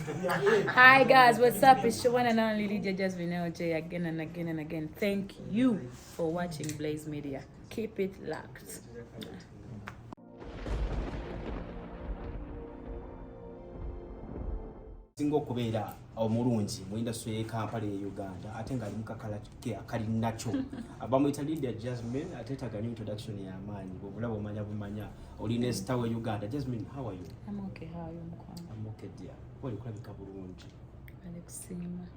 Hi guys, what's up? It's your one and only Lydia, Jazmine again and again and again. Thank you for watching Blaze Media. Keep it locked. Singo kubeera omulungi mu industry y'Ekampala e Uganda ate nga ali mukakala ke akali nacho abamuyita Lydia Jazmine atetaga new introduction ya amaanyi bw'obulaba omanya bumanya olina star we Uganda. Jazmine, how are you? I'm okay. How are you, Mukwana? I'm okay dear. Wali kulabika bulungi. Alexima.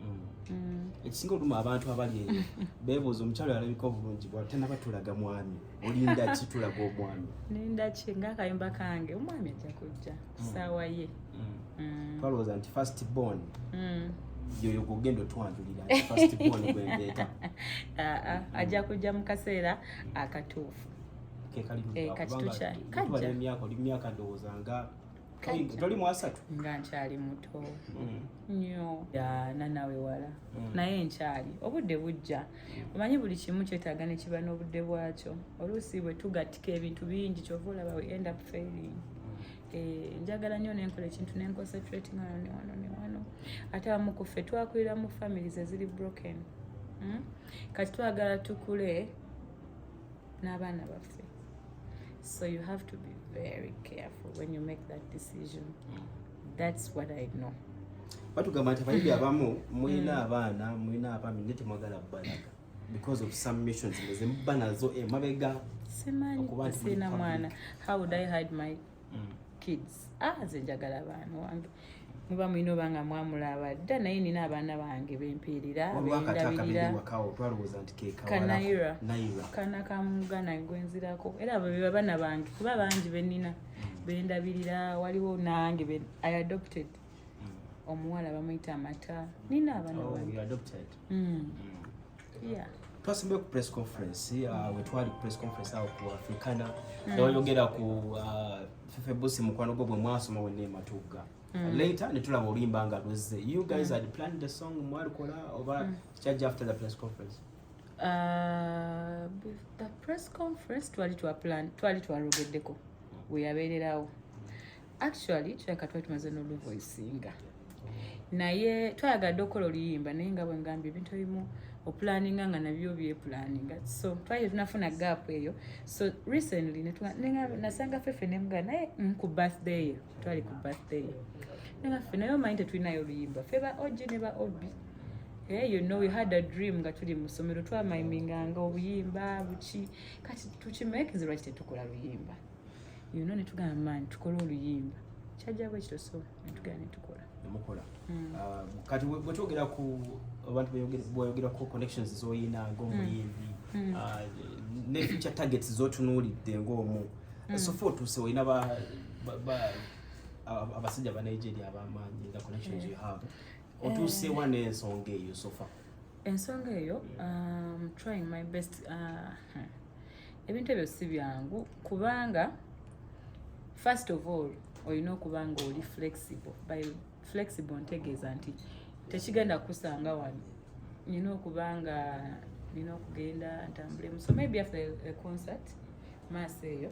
Ekisinga oluma abantu abali eyo beebuuza omukyalo alabika obulungi bw'ate nabatulaga mwami olinda ki tulaga omwami ninda ki ng'akayimba kange omwami ajja kujja ssaawa ye. Twalowooza nti first born yoyo gugenda otwanjulira nti first born gwendeeta ajja kujja mu kaseera akatuufu katutukya kajja emyaka ndowooza nga toli mu asatu nga nkyali muto nnyo nanawe wala naye nkyali obudde bujja omanyi buli kimu kyetaaga ne kiba n'obudde bwakyo oluusi bwe tugatika ebintu bingi kyova olaba we end up failing. Njagala nnyo nenkola ekintu nenconcentrating ne wano ate abamu ku ffe twakulira mu families eziri broken kati twagala tukule n'abaana baffe, so you have to be very careful when you make that decision. That's what I know. Batugamba nti abayimbi abamu mulina abaana mulina abaami ne temwagala bbalaga because of some missions ze mubba nazo emabega. Simanyi sina mwana. How would I hide my kids? Nze njagala abaana wange muba mulina obanga mwamulaba dda naye nina abaana bange bempiirira bendabirira kana kamugana gwenzirako era abo be baana bange kuba bangi benina bendabirira. Waliwo nange I adopted omuwala bamuyita amata nina abaana bange. Twasimbe ku press conference we twali ku press conference awo ku Africana yayogera ku Febusi mukwano gwo bwe mwasoma wenne Matuga. Later netulaba olimba nga luzze. You guys had planned the song mwalikola over charge after the press conference? The press conference twali twarogeddeko we yabeererawo. Actually twali tumaze n'oluvoicinga naye twayagadde okola oluyimba naye nga bwe ngambye ebintu ebimu opulaninga nga nabyo byepulaninga, so twali tunafuna gap eyo. So recently nasanga Fefe nemuga naye ku birthday twali ku birthday nenga Fefe naye omanyi tetulinayo oluyimba fe ba oji ne ba obi. You know, we had a dream nga tuli mu ssomero twamaiminganga obuyimba buki kati tukimeke zirwa kitetukola luyimba, you know, netugamba mani tukola oluyimba kyajja bwe kito, so netugamba netukola mukola. Kati bwe twogera ku abantu bweyogera ku connections zoyina ng'omuyimbi ne future targets zotunuulidde ng'omu sofa otuuse olina abasajja ba Nigeria ab'amaanyi the connections you have otuuse wa n'ensonga eyo sofa? Ensonga eyo trying my best. Ebintu ebyo si byangu kubanga first of all olina okubanga oli flexible. By flexible ntegeeza nti tekigenda kusanga wano, nina okubanga nina okugenda ntambulemu. So maybe after a concert maaso eyo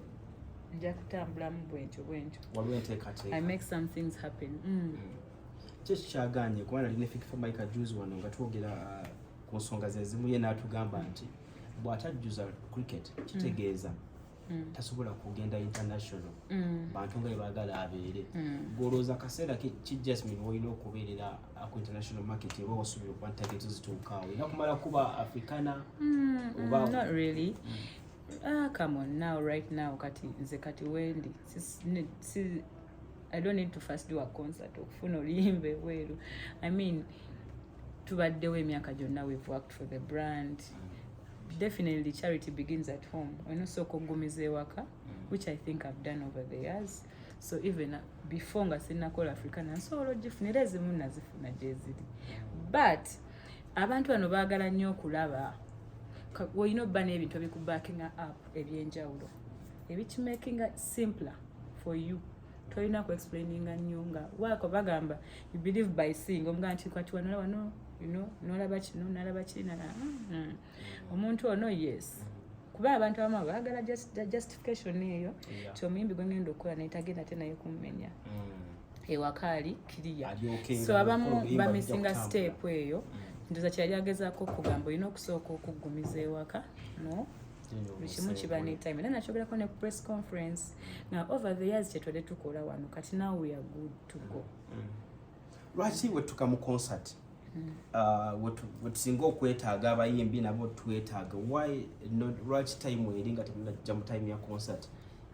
nja kutambulamu bwentyo waliwo enteekateeka. I make some things happen. Kyekyaгаanye kubanga line fiki for Mike Juice wano nga twogera ku nsonga ze zimu ye n'atugamba nti bw'atajjuza cricket kitegeeza tasobola kugenda international bantu nga baagala abeere. Gwolooza akaseera ki Jazmine olina okubeerera ku international market eba wasuubira okuba target zituukaawo olina kumala kuba Africana oba? Not really. Come on now, right now kati nze kati wendi I don't need to first do a concert okufuna oluyimba ebweru. I mean tubaddewo emyaka gyonna we've worked for the brand. Definitely charity begins at home. Onosooka okugumiza ewaka, which I think I've done over the years. So even before nga sinnakola Africana nsobola ogifunira ezimu nazifuna gyeziri. But abantu bano baagala nnyo okulaba olina obba n'ebintu ebikubackinga up ebyenjawulo ebikimakinga simpler for you. Tolina ku explaininga nnyo nga wako bagamba you believe by seeing. Omuga nti kwati wano you know nolaba kino nalaba kina omuntu ono yes kuba abantu abamu baagala justification eyo ti omuyimbi gwe ngenda okukola naye tagenda ate naye kummenya. ewakaali kiriya okay, so abamu bamisinga step eyo ndoza kyali agezaako okugamba olina okusooka okuggumiza ewaka no buli kimu kiba ne time era nakyogerako ne press conference nga over the years kyetwadde tukola wano kati now we are good to go. Lwaki wetuka mu concert wetusinga okwetaaga abayimbi nabo twetaaga lwaki time eri nga temunajja mu time ya concert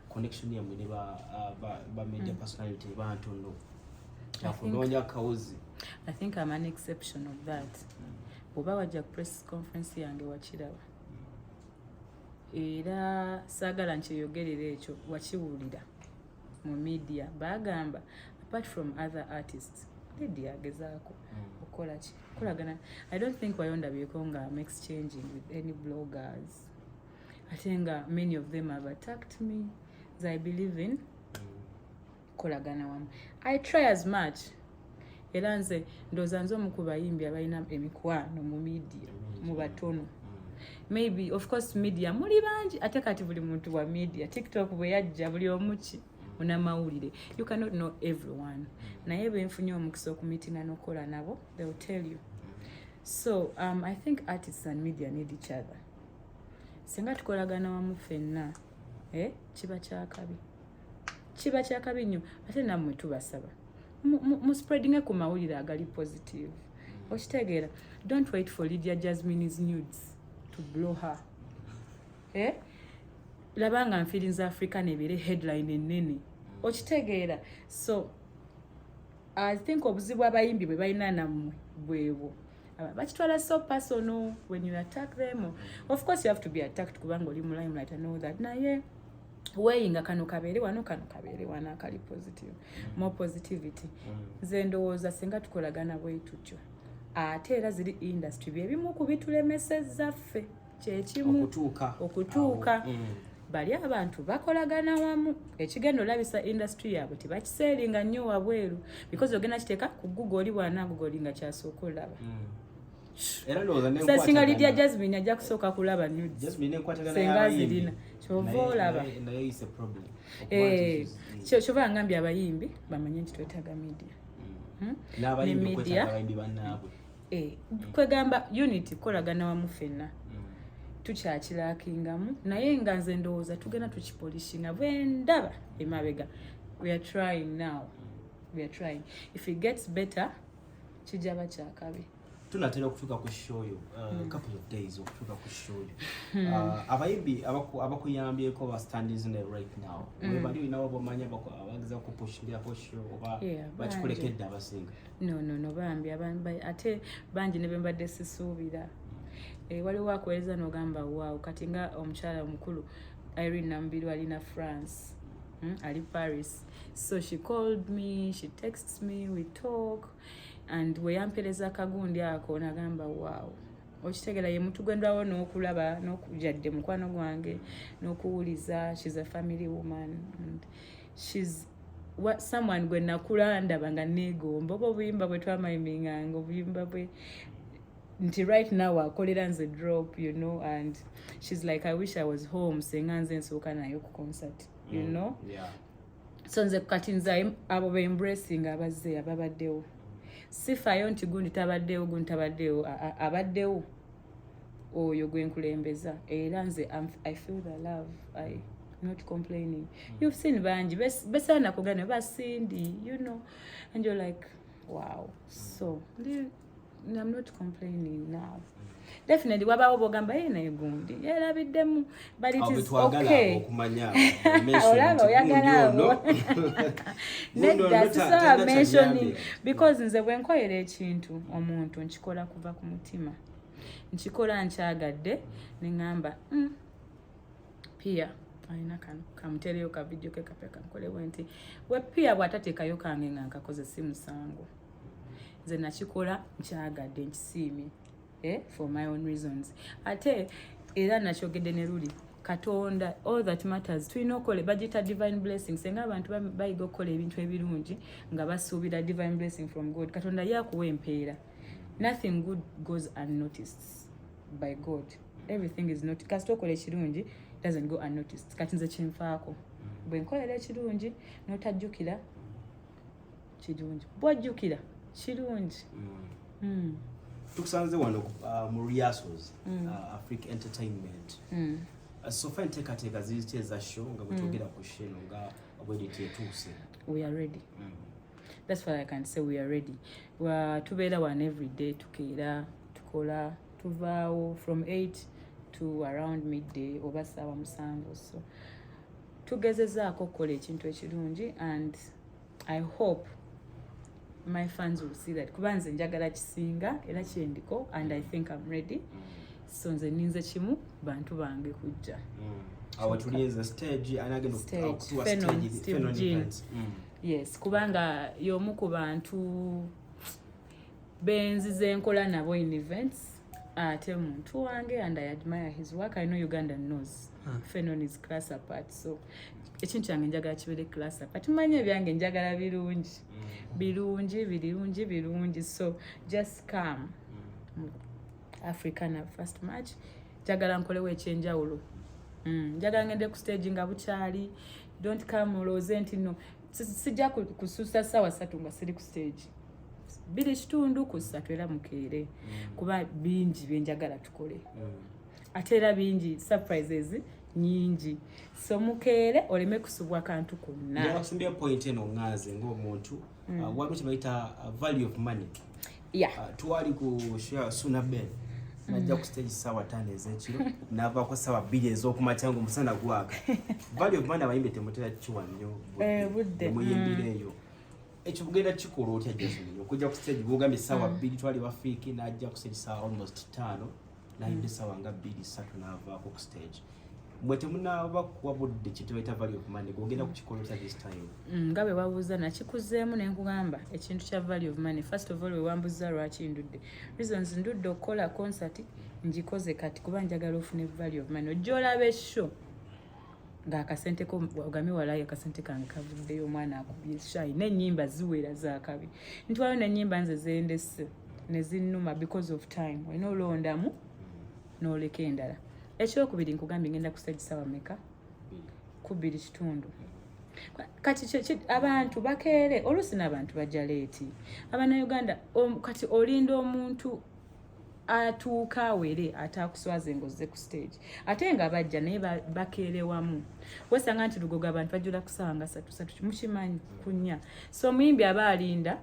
connection yamwe ne ba media personality bantu no yakunoonya kawuzi? I think I'm an exception of that. Oba wajja press conference yange wakiraba era saagala nkyeyogerera ekyo wakiwulira mu media bagamba apart from other artists Lydia agezaako okola ki kolagana. I don't think wayondabyeko nga I'm exchanging with any bloggers ate nga many of them have attacked me as I believe in kolagana wamu. I try as much era nze ndooza nze omu ku bayimbi abalina emikwano mu media mu batono. Maybe of course media muli bangi ate kati buli muntu wa media TikTok bwe yajja buli omuki unamawulire you cannot know everyone naye benfunye omukisa okumitinga n'okola nabo they will tell you. So I think artists and media need each other. Singa tukolagana wamu ffenna kiba kyakabi nnyo ate nammwe tubasaba mu spreading ku mawulire agali positive. Okitegeera don't wait for Lydia Jazmine's nudes to blow her. Labanga feelings Africa nebere headline ennene. Okitegeera so I think obuzibu abayimbi bwe balina nammwe bwebo bakitwala so personal when you attack them. Of course you have to be attacked kubanga oli mu limelight. I know that naye weighing kano kabeere wano kano kabeere wana akali positive more positivity. Nze ndowooza singa tukolagana bwe tutyo ate era ziri industry byebimu kubitulemesezza ffe kyekimu okutuuka bali abantu bakolagana wamu ekigendo labisa industry yabwe tebakiseeringa nnyo wabweru because ogenda kiteeka ku Google oli bwana Google nga kyasooka olaba era ndowooza ne nkwata singa Lydia Jazmine ajja kusooka kulaba nudes Jazmine enkwatagana senga zirina kyova olaba naye is a problem kyova ngambye abayimbi bamanye nti twetaaga media n'abayimbi kwetaaga abayimbi bannaabwe kwegamba unity kolagana wamu ffenna tukyakirakingamu naye nga nze ndowooza tugenda tukipolishinga bwe ndaba emabega. We are trying now. We are trying. If it gets better kijaba kyakabi. Tunatera okutuuka ku show yo couple of days okutuuka ku show yo abayimbi abakuyambyeko ba standings in right now bali olinawo bamanya abageza kupushingira ku show oba bakikolekedde abasinga? No bambi ate bangi ne bembadde sisuubira waliwo akweza n'ogamba wow kati nga omukyala omukulu Iryn Namubiru alina France ali Paris so she called me, she texts me, we talk and weyampereza akagundi ako nagamba wow okitegeera ye muntu gwendwawo n'okulaba n'okujjadde mukwano gwange n'okuwuliza. She's a family woman and she's someone gwe nakula ndaba nga neegomba oba obuyimba bwe twamayimbinganga obuyimba bwe nti right now akolera nze drop you know and she's like I wish I was home senga nze nsooka nayo ku concert you know so nze kati nze abo be embracing abazze ababaddewo sifayo nti gundi tabaddewo abaddewo oyo gwe nkulembeza era nze I feel the love I not complaining. You've seen banji besana kugane basindi you know and you're like wow so I'm not complaining now. Definitely wabawo bogamba naye gundi yerabiddemu but it is okay okumanya olaba oyagalawo that's so I mentioning because nze bwe nkoyera ekintu omuntu nkikola kuva ku mutima nkikola nkyagadde neŋŋamba pia alina kamutereyo ka video ke kapeka nkolewo nti we pia bw'atateekayo kange nga nkakoze si musango nze nakikola nkyagadde nkisiimye for my own reasons ate era nakyogedde ne Luli Katonda all that matters tulina okola bagita divine blessing senga abantu bayiga okukola ebintu ebirungi nga basuubira divine blessing from God Katonda yakuwa empeera. Nothing good goes unnoticed by God. Everything is not kasita okola ekirungi doesn't go unnoticed. Kati nze kinfaako bwe nkolera ekirungi n'otajjukira kirungi bwajjukira kirungi. Tukusanze wano mu rehearsals Africa Entertainment. So far nteekateeka ziri eza show nga bwetwogera ku sheno nga bwediti etuuse. We are ready. That's what I can say, we are ready. Tubeera one every day tukeera tukola tuvaawo from 8 to around midday oba ssaawa 7. So tugezezaako okukola ekintu ekirungi and I hope my fans will see that kuba nze njagala kisinga era kyendiko and I think I'm ready. So nze ninze kimu bantu bange kujja. Awo tulize stage anagenda okutuwa stage events. Yes, kubanga y'omu ku bantu benzize nkola nabo in events. Ate muntu wange and I admire his work. I know Uganda knows. Fenon is class apart. So ekintu kyange njagala kibeere class apart. Tumanye ebyange njagala birungi. So just come. African first match. Njagala nkolewo ekyenjawulo. Njagala ngende ku stage nga bukyali. Don't come olowooze nti no. Sijja kusuusa ssaawa 3 nga siri ku stage. 2 ku 3 era mukeere. Kuba bingi byenjagala tukole. Ate era bingi surprises nyingi. So mukeere oleme kusubwa kantu konna. Yakusimbye point eno ngaze ng'omuntu waliwo kye bayita value of money. Twali ku Suna Ben najja ku stage ssaawa 5 ez'ekiro n'avaako ssaawa 2 ez'okumakya ng'omusana gwaka. Value of money abayimbi temutera kiwa nnyo budde muyimbireeyo. Ekyo bugenda kikola otya Jazmine okujja ku stage bwogambye ssaawa 2 twali bafiiki n'ajja ku stage ssaawa almost 5 n'ayimba ssaawa nga 2-3 n'avaako ku stage. Bwe temunaaba kuwa budde kituyita value of money ogenda kukikola otya this time? Nga bwe wabuuza nakikuzeemu ne nkugamba ekintu kya value of money. First of all we wambuza lwaki ndudde. Reasons ndudde okukola concert ngikoze kati kuba njagala ofune value of money. Ojja olaba esho ng'akasente ko ogamye walayo akasente kange kavuddeyo omwana akubye shayi n'ennyimba ziwera zaakabi. Ntwalayo n'ennyimba nze zendese ne zinnuma because of time. Olina olondamu n'oleka endala. Ekyokubiri nkugambye ngenda ku stage ssaawa mmeka? 2:30. Kati abantu bakeere oluusi n'abantu bajja leeti. Abannayuganda kati olinda omuntu atuuka awere ataakuswaze ng'ozze ku stage. Ate nga bajja naye bakeere wamu. Wesanga nti lugogo abantu bajjula ku ssaawa nga 3 mukimanyi kunnya. So omuyimbi aba alinda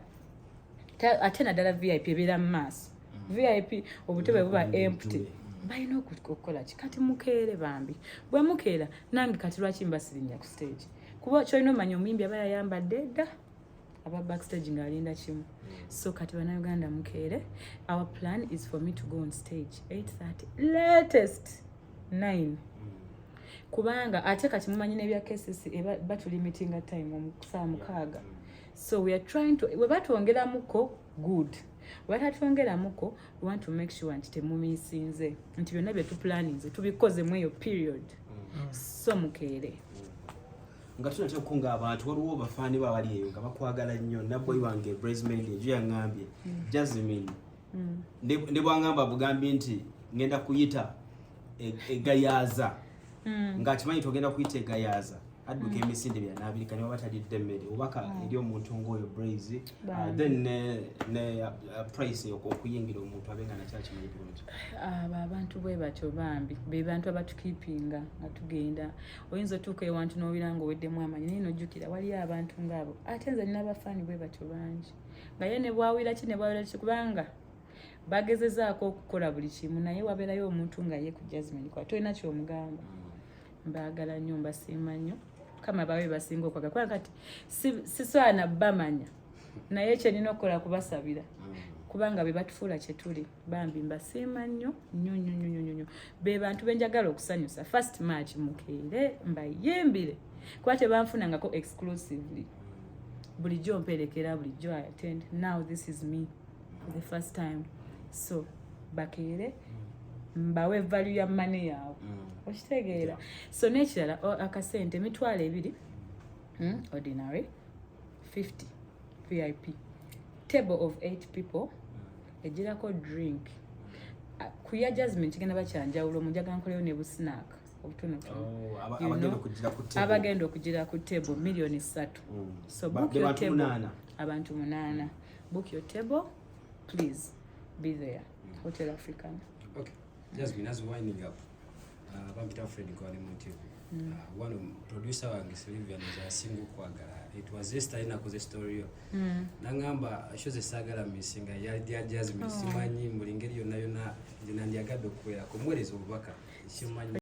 ate naddala VIP ebeera mu maaso. VIP obutebe buba empty. Balina okukola ki kati mukeere bambi. Bwe mukeera nange kati lwaki mbasirinnya ku stage. Kuba kyolina omanya omuyimbi aba yayambadde dda aba backstage ng'alinda kimu. So kati bannayuganda mukeere. Our plan is for me to go on stage 8:30 latest 9. Kubanga ate kati mumanyi n'ebya KCC batulimitinga time omukusaa 6. So we are trying to webatwongeramuko good. Webatwongeramuko we want to make sure nti temumisinze nti byonna bye tuplaninze tubikoze mu eyo period. So mukeere. Nga tunatya okukunga abantu waliwo bafaani babali eyo nga bakwagala nnyo nabboyi wange Jazmine ejo yaŋŋambye Jazmine ne bwangamba bugambye nti ngenda kuyita egayaaza ng'akimanyi togenda kuyita egayaaza adduka emisinde bya n'abirika ne baba talidde emmere obaka eri omuntu ng'oyo Braze then ne price okuyingira omuntu abenga nakyakimanyi bulungi. Abantu bwe batyo bambi be bantu abatukiipinga nga tugenda oyinza otuuka ewantu n'owira ng'oweddemu amanyi naye n'ojjukira waliyo abantu ng'abo ate nze nina abafaani bwe batyo bangi nga ye ne bwawira ki kubanga bagezezaako okukola buli kimu naye wabeerayo omuntu nga ye ku Jazmine kwa tolina ky'omugamba. Mbaagala nnyo mbasiima nnyo kama bawe basinga okwaga kubanga kati siswana bamanya naye kye nina okukola kubasabira kubanga be batufuula kye tuli bambi mbasiima nnyo nnyo be bantu benjagala okusanyusa first match mukeere mbayimbire kuba tebanfunangako exclusively bulijjo mperekera bulijjo I attend. Now this is me for the first time. So bakeere mbawe value ya money yawe okitegeera. So n'ekirala akasente $2 ordinary 50 VIP table of 8 people ejirako drink kuya Jazmine kigenda bakyanjawulo munjaga nkoleyo ne busnack abagenda okugira ku table million 3. So book your table. Abantu 8. Book your table, please be there. Hotel African. Okay, Jazmine, as winding up, Vampita Fred Kwalimuti, one of producer wange Sylvian is a single kwagala. It was just a story. Nangamba shows a sagala missing a Lydia Jazmine Simanyi Mulingeri yonna yonna zinandiagado kwera kumweleza obubaka.